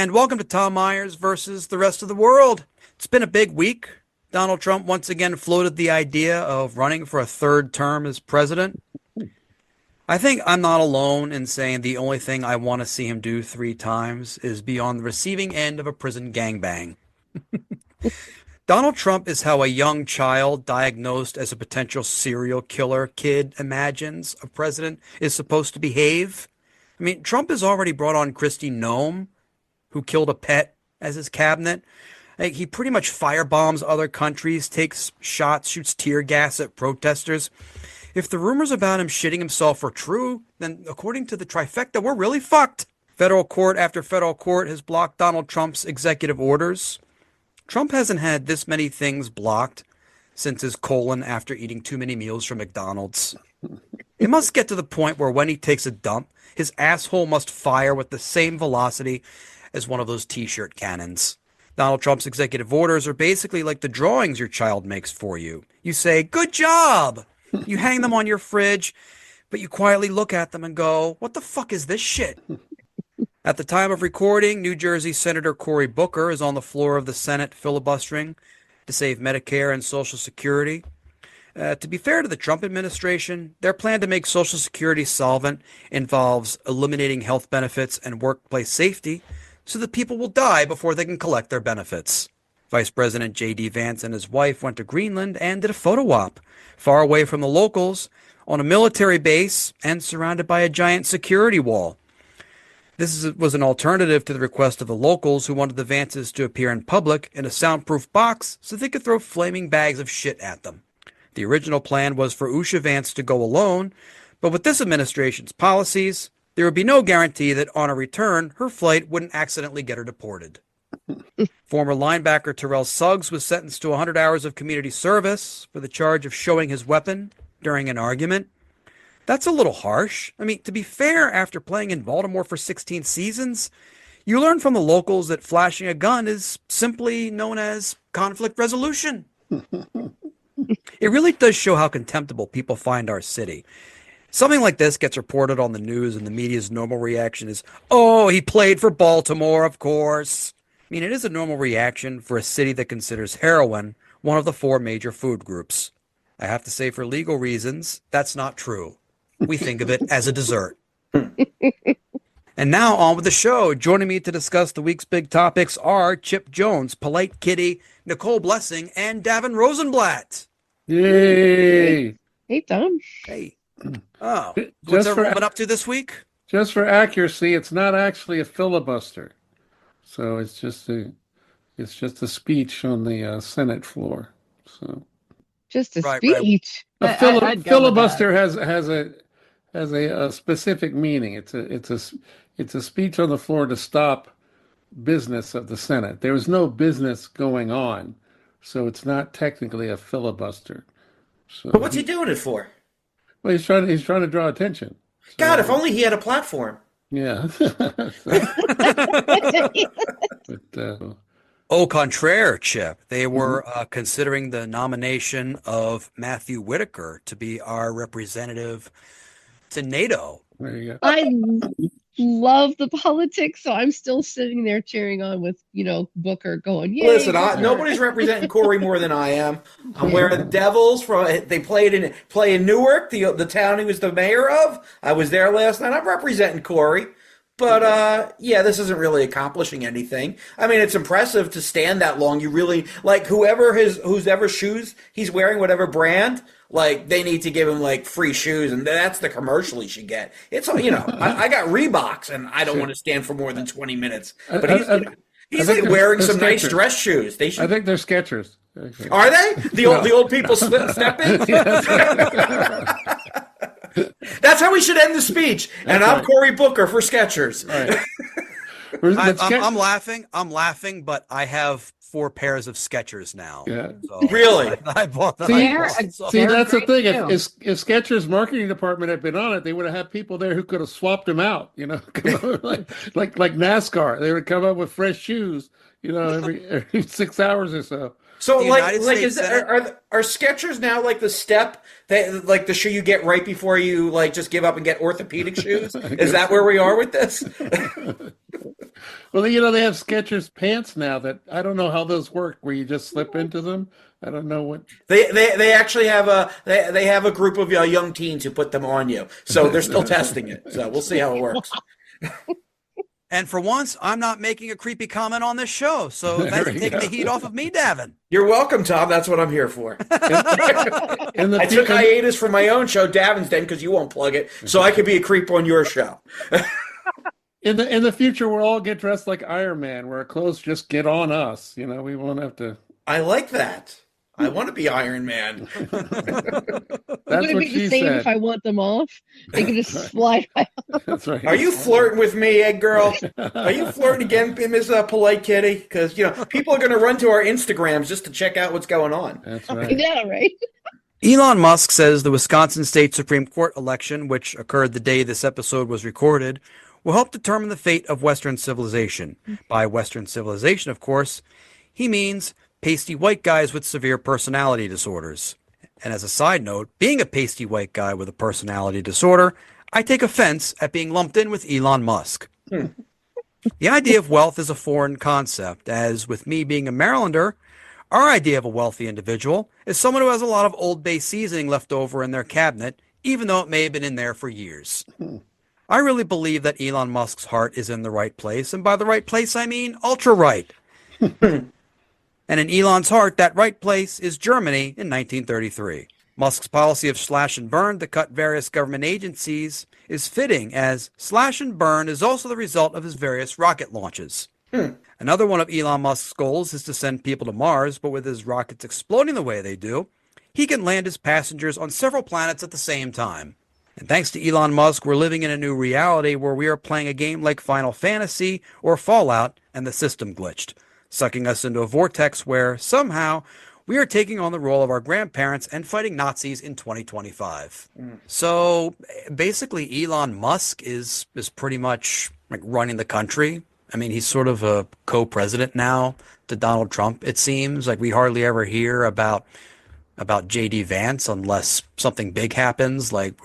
and welcome to Tom Myers versus the rest of the world. It's been a big week. Donald Trump once again floated the idea of running for a third term as president. I think I'm not alone in saying the only thing I want to see him do 3 times is be on the receiving end of a prison gangbang. Donald Trump is how a young child diagnosed as a potential serial killer kid imagines a president is supposed to behave. I mean, Trump has already brought on Kristi Noem, who killed a pet, as his cabinet. Like, he pretty much firebombs other countries, takes shots, shoots tear gas at protesters. If the rumors about him shitting himself are true, then according to the trifecta, we're really fucked. Federal court after federal court has blocked Donald Trump's executive orders. Trump hasn't had this many things blocked since his colon after eating too many meals from McDonald's. It must get to the point where when he takes a dump, his asshole must fire with the same velocity as one of those t-shirt cannons. Donald Trump's executive orders are basically like the drawings your child makes for you. You say, "Good job!" You hang them on your fridge, but you quietly look at them and go, "What the fuck is this shit?" At the time of recording, New Jersey Senator Cory Booker is on the floor of the Senate filibustering to save Medicare and Social Security. To be fair to the Trump administration, their plan to make Social Security solvent involves eliminating health benefits and workplace safety so that people will die before they can collect their benefits. Vice President J.D. Vance and his wife went to Greenland and did a photo op, far away from the locals, on a military base and surrounded by a giant security wall. This was an alternative to the request of the locals who wanted the Vances to appear in public in a soundproof box so they could throw flaming bags of shit at them. The original plan was for Usha Vance to go alone, but with this administration's policies, there would be no guarantee that on a return, her flight wouldn't accidentally get her deported. Former linebacker Terrell Suggs was sentenced to 100 hours of community service for the charge of showing his weapon during an argument. That's a little harsh. I mean, to be fair, after playing in Baltimore for 16 seasons, you learn from the locals that flashing a gun is simply known as conflict resolution. It really does show how contemptible people find our city. Something like this gets reported on the news and the media's normal reaction is, "Oh, he played for Baltimore, of course." I mean, it is a normal reaction for a city that considers heroin one of the 4 major food groups. I have to say, for legal reasons, that's not true. We think of it as a dessert. And now on with the show. Joining me to discuss the week's big topics are Chipp Jones, Polite Kitty, Nicole Blessing, and Davin Rosenblatt. Yay! Hey, Tom. Hey. Oh, what's everyone been up to this week? Just for accuracy, it's not actually a filibuster. So it's just a speech on the Senate floor. So just a Right. speech. a filibuster has a specific meaning. It's a speech on the floor to stop business of the Senate. There was no business going on, so it's not technically a filibuster. So But what's he doing it for? well, he's trying to draw attention. So, God, if only he had a platform. yeah. But, Au contraire, Chip. They were considering the nomination of Matthew Whitaker to be our representative to NATO. there you go. I love the politics, so I'm still sitting there cheering on with, Booker going, yay. Listen, Booker. nobody's representing Corey more than I am. I'm wearing the Devils they play in Newark, the town he was the mayor of. I was there last night. I'm representing Corey. But, this isn't really accomplishing anything. I mean, it's impressive to stand that long. You really, like, whoever shoes he's wearing, whatever brand, like, they need to give him, like, free shoes, and that's the commercial he should get. It's, I got Reeboks, and I don't want to stand for more than 20 minutes. But he's like wearing some nice dress shoes. They should. I think they're Skechers. Are they? The old people stepping? That's how we should end the speech. And I'm Cory Booker for Skechers. Right. I'm laughing, but I have 4 pairs of Skechers now. Yeah. So Really? I bought them. See, that's the thing. too. If Skechers' marketing department had been on it, they would have had people there who could have swapped them out. Like NASCAR, they would come up with fresh shoes. Every 6 hours or so. So The like United is States are Skechers now like the step that like the shoe you get right before you like just give up and get orthopedic shoes? Is that where we are with this? Well, they have Skechers pants now that I don't know how those work, where you just slip into them. I don't know what They actually have they have a group of young teens who put them on you. So they're still testing it. So we'll see how it works. And for once, I'm not making a creepy comment on this show. So thanks for taking the heat off of me, Davin. You're welcome, Tom. That's what I'm here for. and I took hiatus from my own show, Davin's Den, because you won't plug it, so I could be a creep on your show. In the future, we'll all get dressed like Iron Man, where our clothes just get on us. We won't have to. I like that. I want to be Iron Man. That's Would what it be the she same said. if I want them off? They can just slide right off. That's right. Are you flirting with me, egg girl? Are you flirting again, Miss Polite Kitty? Because people are going to run to our Instagrams just to check out what's going on. That's I right. know, right? Elon Musk says the Wisconsin State Supreme Court election, which occurred the day this episode was recorded, will help determine the fate of Western civilization. By Western civilization, of course, he means pasty white guys with severe personality disorders. And as a side note, being a pasty white guy with a personality disorder, I take offense at being lumped in with Elon Musk. The idea of wealth is a foreign concept, as with me being a Marylander, our idea of a wealthy individual is someone who has a lot of Old Bay seasoning left over in their cabinet, even though it may have been in there for years. I really believe that Elon Musk's heart is in the right place, and by the right place I mean ultra-right. And in Elon's heart, that right place is Germany in 1933. Musk's policy of slash and burn to cut various government agencies is fitting, as slash and burn is also the result of his various rocket launches. Another one of Elon Musk's goals is to send people to Mars, but with his rockets exploding the way they do, he can land his passengers on several planets at the same time. And thanks to Elon Musk, we're living in a new reality where we are playing a game like Final Fantasy or Fallout and the system glitched, sucking us into a vortex where, somehow, we are taking on the role of our grandparents and fighting Nazis in 2025. So, basically, Elon Musk is pretty much like running the country. I mean, he's sort of a co-president now to Donald Trump, it seems. Like, we hardly ever hear about J.D. Vance unless something big happens, like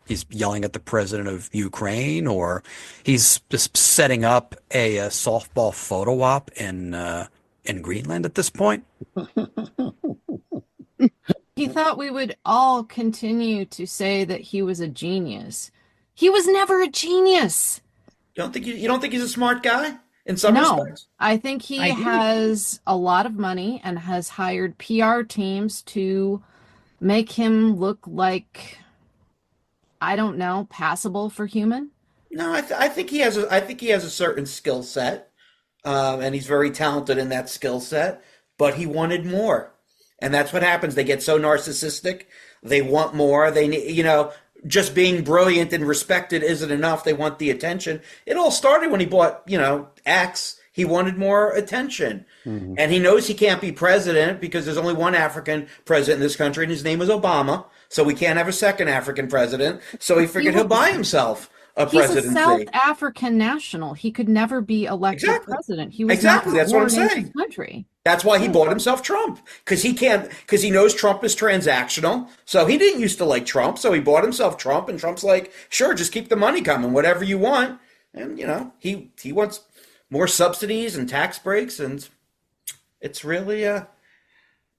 he's yelling at the president of Ukraine, or he's just setting up a softball photo op in Greenland at this point. He thought we would all continue to say that he was a genius. He was never a genius. You don't think he's a smart guy in some No, respects? I think he I do. has a lot of money and has hired PR teams to make him look like, I don't know, passable for human. No, I think he has a certain skill set, and he's very talented in that skill set. But he wanted more, and that's what happens. They get so narcissistic. They want more. They need, just being brilliant and respected isn't enough. They want the attention. It all started when he bought, X. He wanted more attention. Mm-hmm. And he knows he can't be president because there's only one African president in this country, and his name is Obama. So we can't have a second African president. So he figured he'll buy himself a presidency. He's a South African national. He could never be elected president. He was exactly. not That's what I'm born into saying. the country. That's why he bought himself Trump, because he knows Trump is transactional. So he didn't used to like Trump, so he bought himself Trump, and Trump's like, sure, just keep the money coming, whatever you want. And he wants more subsidies and tax breaks, and it's really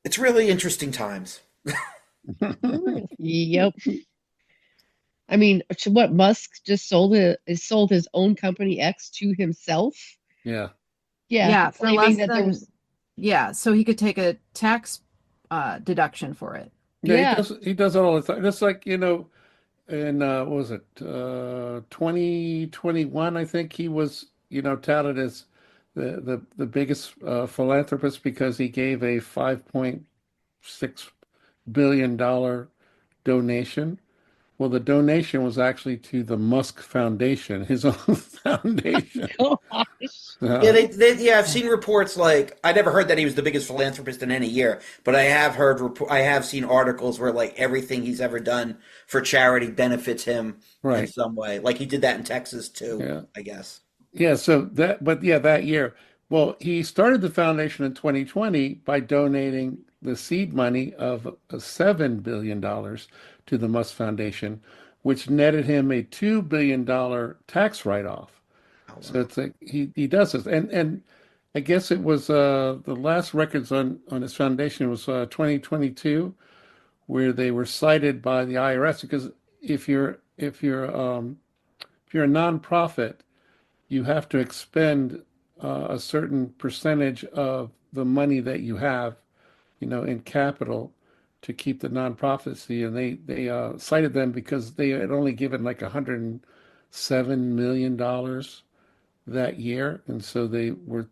interesting times. Yep. I mean, what Musk just sold his own company X to himself. Yeah. Yeah, for less that than, so he could take a tax deduction for it. Yeah. He does it all the time. Just like, in what was it, 2021, I think he was, touted as the biggest philanthropist because he gave a $5.6 billion donation Well, the donation was actually to the Musk Foundation, his own foundation. Gosh. Yeah, I've seen reports like I never heard that he was the biggest philanthropist in any year, but I have seen articles where like everything he's ever done for charity benefits him in Right. some way. Like he did that in Texas too, Yeah. I guess. Yeah. So that year, well, he started the foundation in 2020 by donating the seed money of $7 billion to the Musk Foundation, which netted him a $2 billion tax write-off. Oh, So wow. it's like he does this, and I guess it was the last records on his foundation was 2022, where they were cited by the IRS because if you're if you're if you're a nonprofit, you have to expend a certain percentage of the money that you have, in capital to keep the nonprofits. And they cited them because they had only given like $107 million that year, and so they were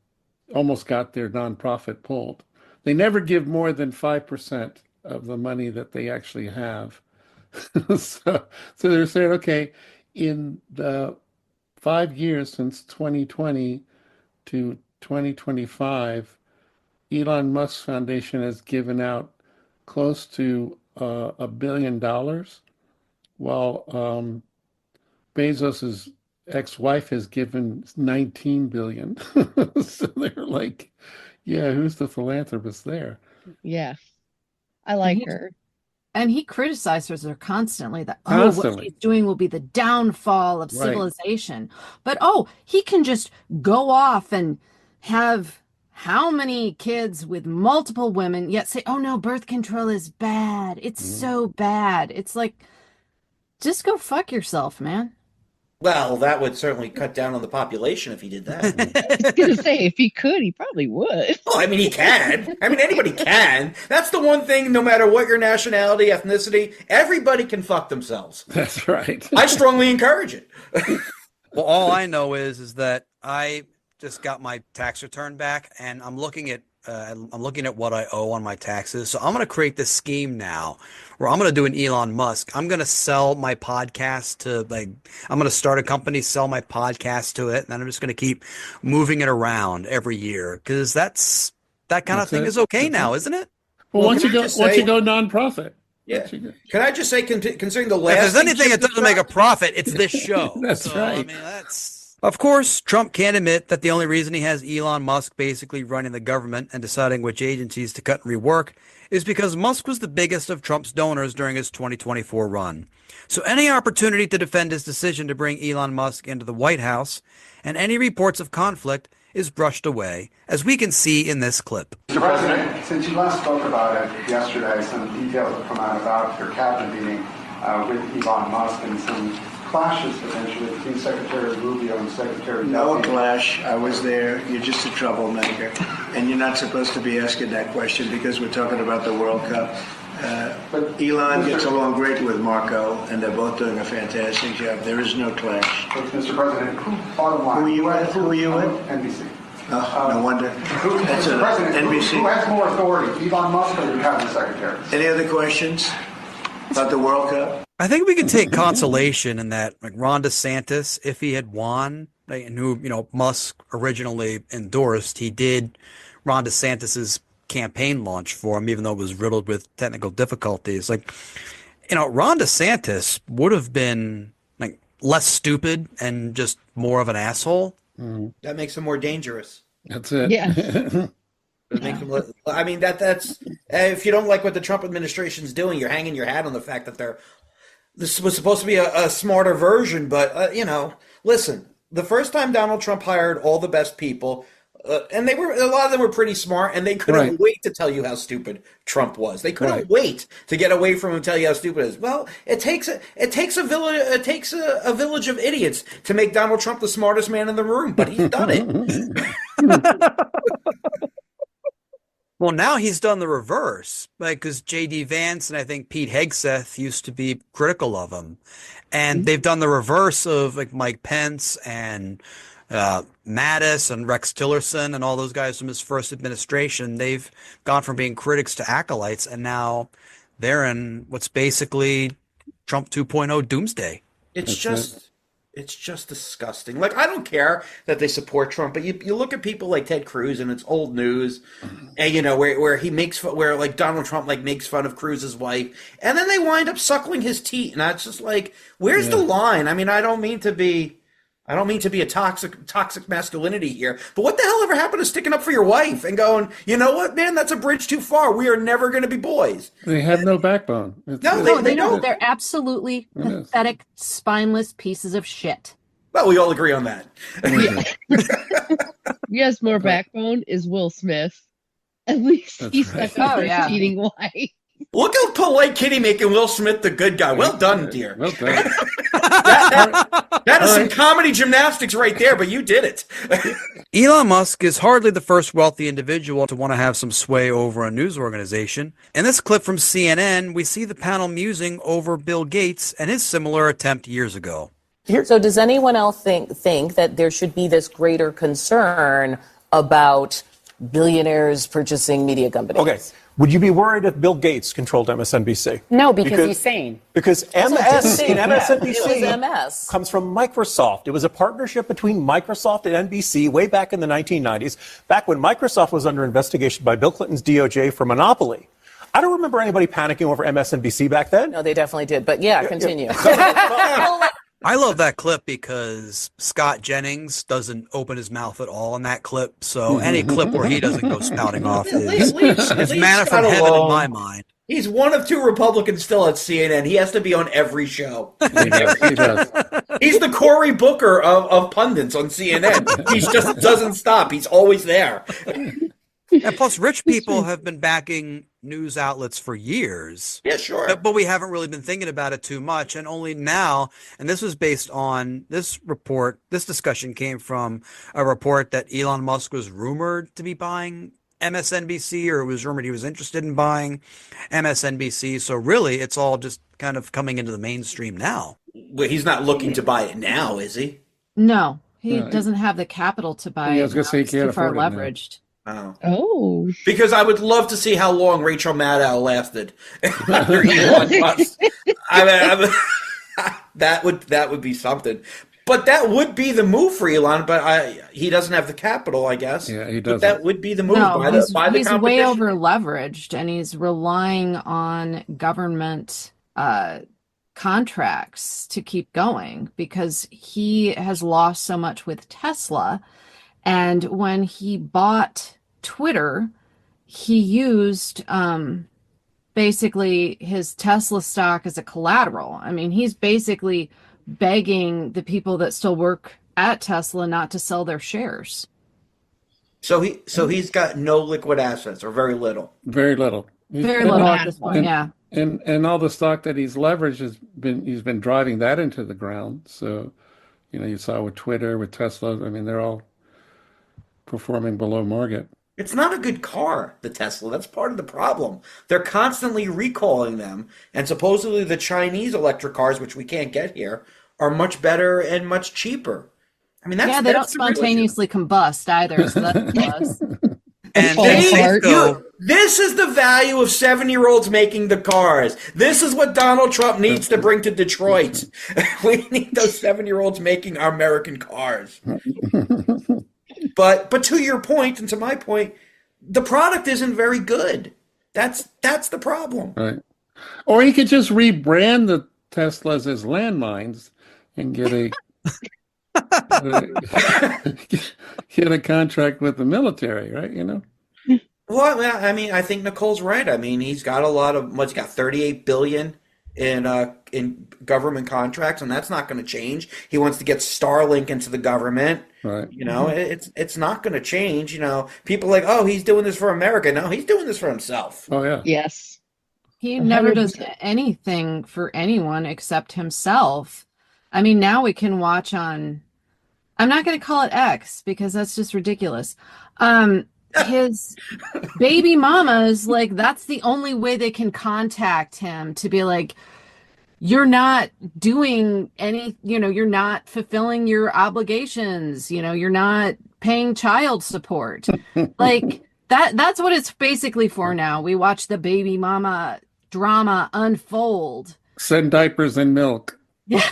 almost got their nonprofit pulled. They never give more than 5% of the money that they actually have. So, so they're saying, okay, in the 5 years since 2020 to 2025, Elon Musk Foundation has given out close to $1 billion, while Bezos's ex-wife has given 19 billion. So they're like, yeah, who's the philanthropist there? Yeah, I And like he her. and he criticizes her constantly that, oh, what Constantly. she's doing will be the downfall of Right. civilization. But oh, he can just go off and have how many kids with multiple women, yet say, oh no, birth control is bad. It's so bad. It's like, just go fuck yourself, man. Well, that would certainly cut down on the population if he did that. I was gonna say if he could, he probably would. Well, I mean, he can. I mean, anybody can. That's the one thing, no matter what your nationality, ethnicity, everybody can fuck themselves. That's right. I strongly encourage it. Well, all I know is that I just got my tax return back, and I'm looking at what I owe on my taxes. So I'm going to create this scheme now, where I'm going to do an Elon Musk. I'm going to sell my podcast to I'm going to start a company, sell my podcast to it, and then I'm just going to keep moving it around every year because that kind of That's thing it. is okay That's now, it. isn't it? Well, Well, once can you I go just once say- you go nonprofit, Yeah. once you go- Can I just say, considering the If last there's anything that Chipp doesn't make a dropped- profit, it's this show. That's So, I right. mean, Of course, Trump can't admit that the only reason he has Elon Musk basically running the government and deciding which agencies to cut and rework is because Musk was the biggest of Trump's donors during his 2024 run. So any opportunity to defend his decision to bring Elon Musk into the White House and any reports of conflict is brushed away, as we can see in this clip. Mr. President, since you last spoke about it yesterday, some details have come out about your cabinet meeting with Elon Musk and some clashes potentially between Secretary Rubio and Secretary No Duffy. clash. I was there. You're just a troublemaker. And you're not supposed to be asking that question because we're talking about the World Cup. But Elon gets along great with Marco, and they're both doing a fantastic job. There is no clash. But Mr. President, bottom line. Who are you with? Who are you with? NBC. Oh, no wonder. That's Mr. President, NBC. who has more authority, Elon Musk or your cabinet secretary? Any other questions about the World Cup? I think we can take consolation in that, like Ron DeSantis, if he had won, and who Musk originally endorsed, he did Ron DeSantis's campaign launch for him, even though it was riddled with technical difficulties. Like, Ron DeSantis would have been like less stupid and just more of an asshole. That makes him more dangerous. That's it. Yeah. It makes him. I mean, that's if you don't like what the Trump administration's doing, you're hanging your hat on the fact that this was supposed to be a smarter version. But listen, the first time Donald Trump hired all the best people, and a lot of them were pretty smart, and they couldn't Right. wait to tell you how stupid Trump was. They couldn't Right. wait to get away from him and tell you how stupid it is. Well, it takes a village of idiots to make Donald Trump the smartest man in the room, but he's done it. Well, now he's done the reverse, like because J.D. Vance and I think Pete Hegseth used to be critical of him, and they've done the reverse of like Mike Pence and Mattis and Rex Tillerson and all those guys from his first administration. They've gone from being critics to acolytes, and now they're in what's basically Trump 2.0 doomsday. It's just disgusting. Like, I don't care that they support Trump, but you look at people like Ted Cruz, and it's old news, and where he makes where like Donald Trump like makes fun of Cruz's wife, and then they wind up suckling his teat, and that's just like, where's the line? I mean, I don't mean to be a toxic masculinity here, but what the hell ever happened to sticking up for your wife and going, you know what, man, that's a bridge too far. We are never going to be boys. They have no backbone. They don't. They're absolutely pathetic, spineless pieces of shit. Well, we all agree on that. Yes, more backbone is Will Smith. At least he's stuck up for his cheating wife. Look how polite Kitty making Will Smith the good guy. Well done, dear. Well done. That is some comedy gymnastics right there, but you did it. Elon Musk is hardly the first wealthy individual to want to have some sway over a news organization. In this clip from CNN, we see the panel musing over Bill Gates and his similar attempt years ago. So does anyone else think that there should be this greater concern about billionaires purchasing media companies? Okay. Would you be worried if Bill Gates controlled MSNBC? No, because he's sane. Because MS in MSNBC MS. comes from Microsoft. It was a partnership between Microsoft and NBC way back in the 1990s, back when Microsoft was under investigation by Bill Clinton's DOJ for monopoly. I don't remember anybody panicking over MSNBC back then. No, they definitely did. But continue. I love that clip because Scott Jennings doesn't open his mouth at all in that clip. So any clip where he doesn't go spouting off is manna from heaven in my mind. He's one of two Republicans still at CNN. He has to be on every show. He does. He's the Cory Booker of pundits on CNN. He just doesn't stop. He's always there. And plus, rich people have been backing news outlets for years. Yeah, sure. But we haven't really been thinking about it too much. And only now, and this was based on this report, this discussion came from a report that Elon Musk was rumored to be buying MSNBC, or it was rumored he was interested in buying MSNBC. So really, it's all just kind of coming into the mainstream now. Well, he's not looking to buy it now, is he? No, he doesn't have the capital to buy it. I was going to say he can't afford it now. Leveraged. Oh. Because I would love to see how long Rachel Maddow lasted after Elon Musk. That would be something. But that would be the move for Elon. But he doesn't have the capital, I guess. Yeah, he doesn't. But that would be the move. No, He's way over leveraged, and he's relying on government contracts to keep going because he has lost so much with Tesla. And when he bought Twitter, he used basically his Tesla stock as a collateral. I mean, he's basically begging the people that still work at Tesla not to sell their shares. So he's got no liquid assets, or very little. Very little. Very little at this point, yeah. And all the stock that he's leveraged he's been driving that into the ground. So, you saw with Twitter, with Tesla, I mean, they're all performing below market. It's not a good car, the Tesla. That's part of the problem. They're constantly recalling them, and supposedly the Chinese electric cars, which we can't get here, are much better and much cheaper. I mean, they don't spontaneously combust either, so that's a plus. And this is the value of 7-year-olds making the cars. This is what Donald Trump needs to bring to Detroit. We need those 7-year-olds making our American cars. But to your point, and to my point, the product isn't very good. That's the problem. Right. Or he could just rebrand the Teslas as landmines and get a contract with the military, right? Well, I mean, I think Nicole's right. I mean, he's got he's got $38 billion in government contracts, and that's not going to change. He wants to get Starlink into the government. Right. It's not going to change. People are like, oh, he's doing this for America. No, he's doing this for himself. Oh yeah. Yes. He never does anything for anyone except himself. I mean, now we can watch on, I'm not going to call it X because that's just ridiculous. His baby mamas, like, that's the only way they can contact him to be like, you're not doing any, you're not fulfilling your obligations, you're not paying child support. Like that's what it's basically for now. We watch the baby mama drama unfold Send diapers and milk. Yeah.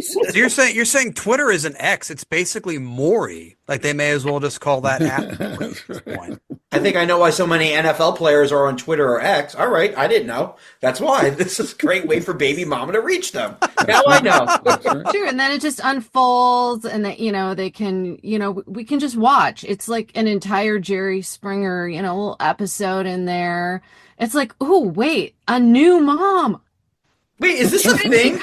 So you're saying Twitter is an X. It's basically Maury. Like they may as well just call that app at this point. I think I know why so many NFL players are on Twitter or X. All right, I didn't know. That's why. This is a great way for baby mama to reach them. Now I know. Sure, and then it just unfolds, and that they can, we can just watch. It's like an entire Jerry Springer, little episode in there. It's like, oh wait, a new mom. Wait, is this a thing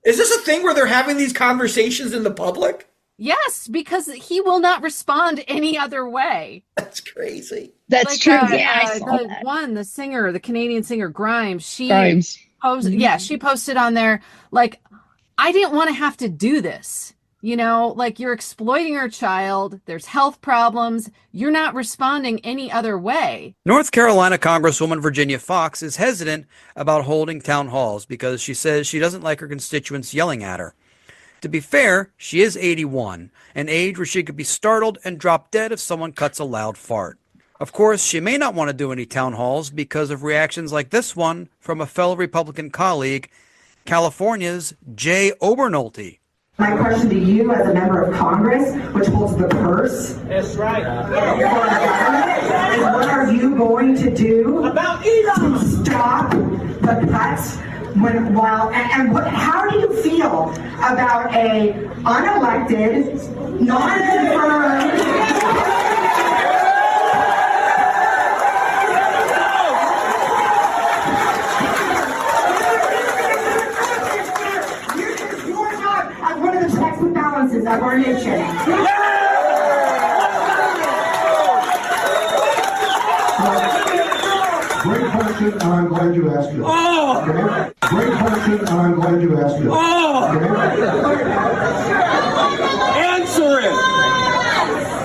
Is this a thing where they're having these conversations in the public? Yes, because he will not respond any other way. That's crazy. That's true. Yeah, I saw that. The singer, the Canadian singer Grimes, she posted on there like, I didn't want to have to do this. Like you're exploiting our child. There's health problems. You're not responding any other way. North Carolina Congresswoman Virginia Foxx is hesitant about holding town halls because she says she doesn't like her constituents yelling at her. To be fair, she is 81, an age where she could be startled and drop dead if someone cuts a loud fart. Of course, she may not want to do any town halls because of reactions like this one from a fellow Republican colleague, California's Jay Obernolte. My question to you as a member of Congress, which holds the purse. That's right. Is what are you going to do about Elon to stop the cuts? How do you feel about a unelected, non-confirmed? Balances of our nation. Great question, and I'm glad you asked it. Okay? Great question, and I'm glad you asked it. Okay? Answer it.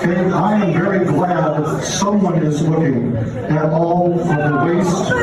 And I am very glad that someone is looking at all of the waste.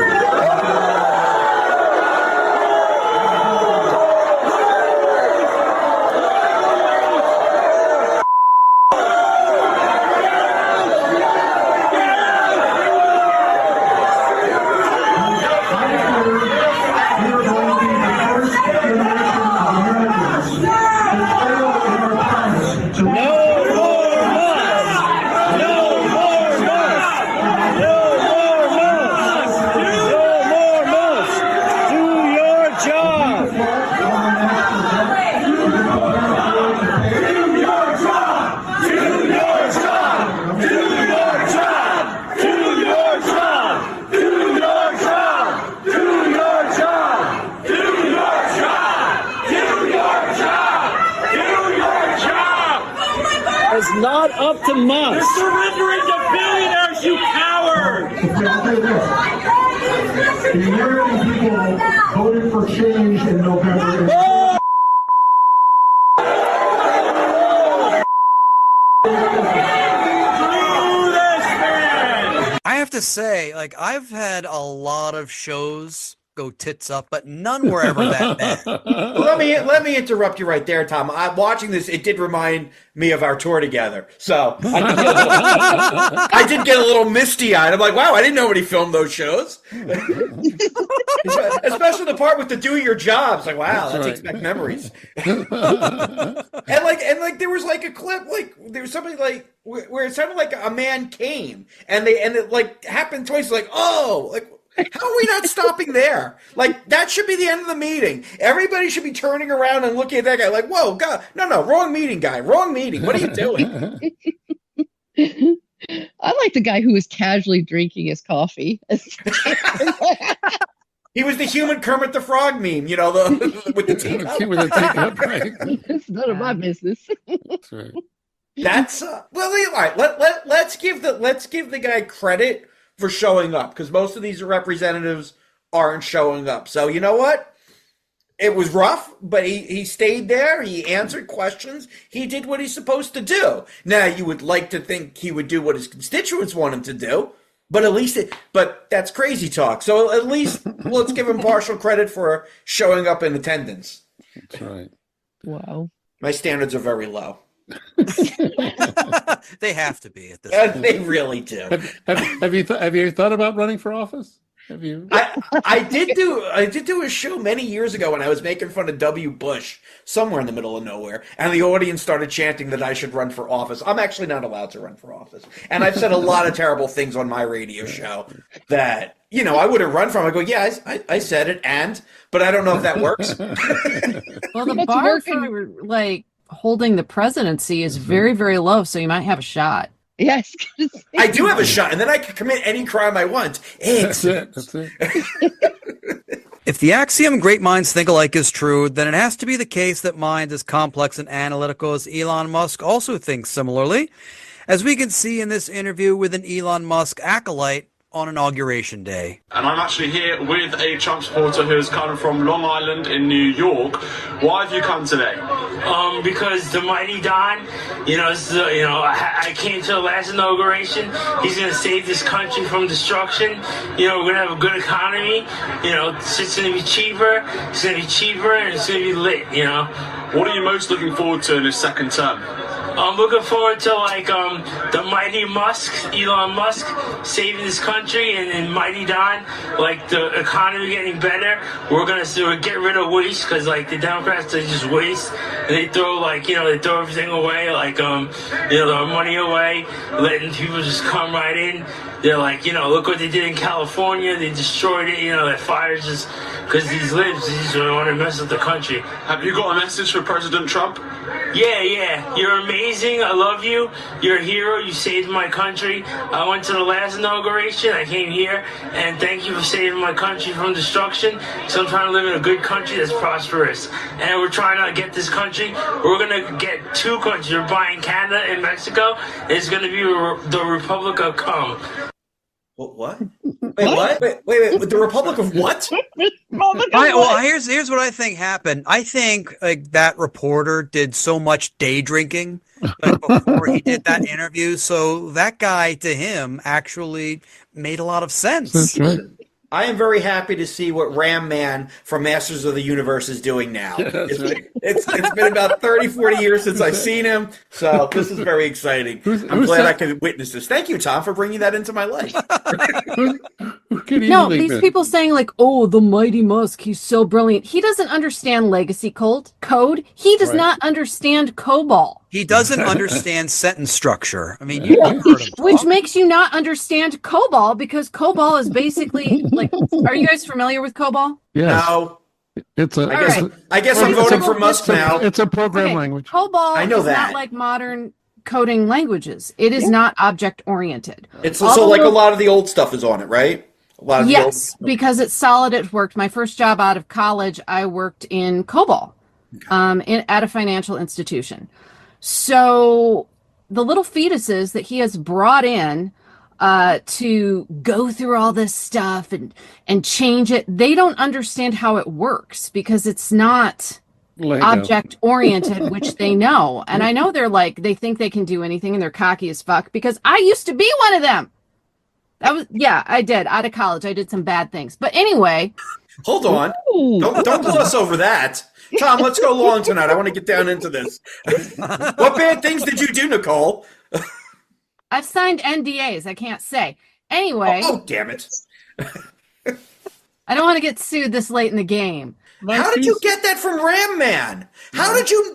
Not up to Musk. You're surrendering to billionaires, you coward! The American people voted for change in November. I have to say, like, I've had a lot of shows go tits up, but none were ever that bad. Let me interrupt you right there, Tom. I'm watching this. It did remind me of our tour together. So I did get a little misty-eyed. I'm like, wow, I didn't know nobody filmed those shows. Especially the part with the do your jobs. Like, wow, that takes back memories. and there was like a clip, like there was something like where it sounded like a man came, and it like happened twice. Like, oh, like. How are we not stopping there? Like, that should be the end of the meeting. Everybody should be turning around and looking at that guy like, whoa, God, no, wrong meeting, guy. Wrong meeting. What are you doing? I like the guy who was casually drinking his coffee. He was the human Kermit the Frog meme, with the teacup. With the teacup, right. It's none of my business. That's right. That's all right. Let's give the guy credit for showing up, because most of these representatives aren't showing up. So you know what? It was rough, but he stayed there. He answered questions. He did what he's supposed to do. Now, you would like to think he would do what his constituents want him to do, but that's crazy talk. So at least let's give him partial credit for showing up in attendance. That's right. Wow. My standards are very low. They have to be at this point. They really do. Have you thought about running for office? Have you? I did do a show many years ago when I was making fun of W. Bush somewhere in the middle of nowhere, and the audience started chanting that I should run for office. I'm actually not allowed to run for office, and I've said a lot of terrible things on my radio show that I wouldn't run from. I go, yeah, I said it, but I don't know if that works. Well, the bar for like holding the presidency is very, very low, so you might have a shot. Yes, I do have a shot, and then I can commit any crime I want. That's it. If the axiom great minds think alike is true, then it has to be the case that minds as complex and analytical as Elon Musk also think similarly, as we can see in this interview with an Elon Musk acolyte on Inauguration Day. And I'm actually here with a Trump supporter who is coming from Long Island in New York. Why have you come today? Because the mighty Don, I came to the last inauguration. He's going to save this country from destruction. We're going to have a good economy. It's going to be cheaper. It's going to be cheaper, and it's going to be lit. What are you most looking forward to in his second term? I'm looking forward to the mighty Elon Musk, saving this country, and mighty Don, the economy getting better. We're gonna get rid of waste because the Democrats, they just waste and they throw they throw everything away, their money away, letting people just come right in. They're look what they did in California. They destroyed it. That fires just because these libs, they just want to mess up the country. Have you got a message for President Trump? Yeah. You're amazing. I love you. You're a hero. You saved my country. I went to the last inauguration. I came here, and thank you for saving my country from destruction. So I'm trying to live in a good country that's prosperous. And we're trying to get this country. We're going to get two countries. We're buying Canada and Mexico. It's going to be the Republic of Cum. What? Wait, the Republic of what? Well, here's what I think happened. I think that reporter did so much day drinking before he did that interview, so that guy to him actually made a lot of sense. That's right. I am very happy to see what Ram Man from Masters of the Universe is doing now. It's been about 30, 40 years since I've seen him, so this is very exciting. I'm glad I could witness this. Thank you, Tom, for bringing that into my life. No, these people saying the mighty Musk, he's so brilliant. He doesn't understand legacy code. He does not understand COBOL. He doesn't understand sentence structure. I mean, you've heard him talk. Which makes you not understand COBOL, because COBOL is basically are you guys familiar with COBOL? Yes. No. I guess I'm voting for Musk now. It's a program language. COBOL I know is that. not like modern coding languages. It is not object oriented. It's so a lot of the old stuff is on it, right? Yes, because it's solid. It worked. My first job out of college, I worked in COBOL at a financial institution. So the little fetuses that he has brought in to go through all this stuff and change it, they don't understand how it works because it's not object oriented, which they know. And I know they think they can do anything and they're cocky as fuck, because I used to be one of them. I did. Out of college, I did some bad things. But anyway. Hold on. Don't gloss over that. Tom, let's go long tonight. I want to get down into this. What bad things did you do, Nicole? I've signed NDAs. I can't say. Anyway. Oh, damn it. I don't want to get sued this late in the game. How did you get that from Ram Man? How did you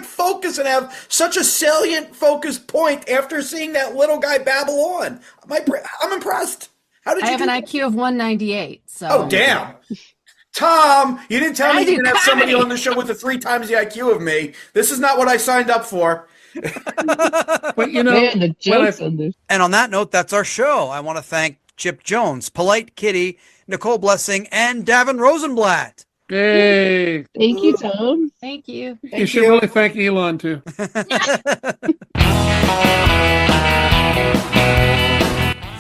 focus and have such a salient focus point after seeing that little guy babble on? I'm impressed. How did you? I have an IQ of 198. So. Oh, damn. Tom, you didn't tell me you can have somebody on the show with 3 times the IQ of me. This is not what I signed up for. But Man, the jokes on this. And on that note, that's our show. I want to thank Chipp Jones, Polite Kitty, Nicole Blessing, and Davin Rosenblatt. Yay! Thank you, Tom. Thank you. You should really thank Elon too.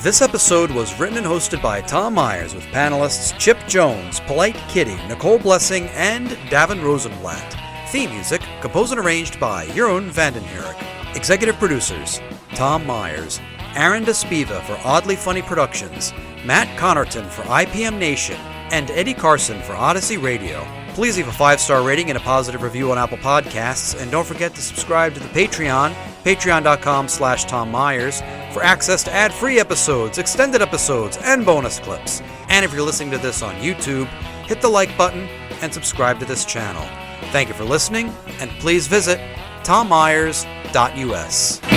This episode was written and hosted by Tom Myers with panelists Chipp Jones, Polite Kitty, Nicole Blessing, and Davin Rosenblatt. Theme music composed and arranged by Jeroen van den Hurck. Executive producers Tom Myers, Aaron Duspiva for Oddly Funny Productions, Matt Connarton for ipmNation, and Eddie Carson for Odyssey Radio. Please leave a 5-star rating and a positive review on Apple Podcasts, and don't forget to subscribe to the Patreon, patreon.com/Tom Myers, for access to ad-free episodes, extended episodes, and bonus clips. And if you're listening to this on YouTube, hit the like button and subscribe to this channel. Thank you for listening, and please visit tommyers.us.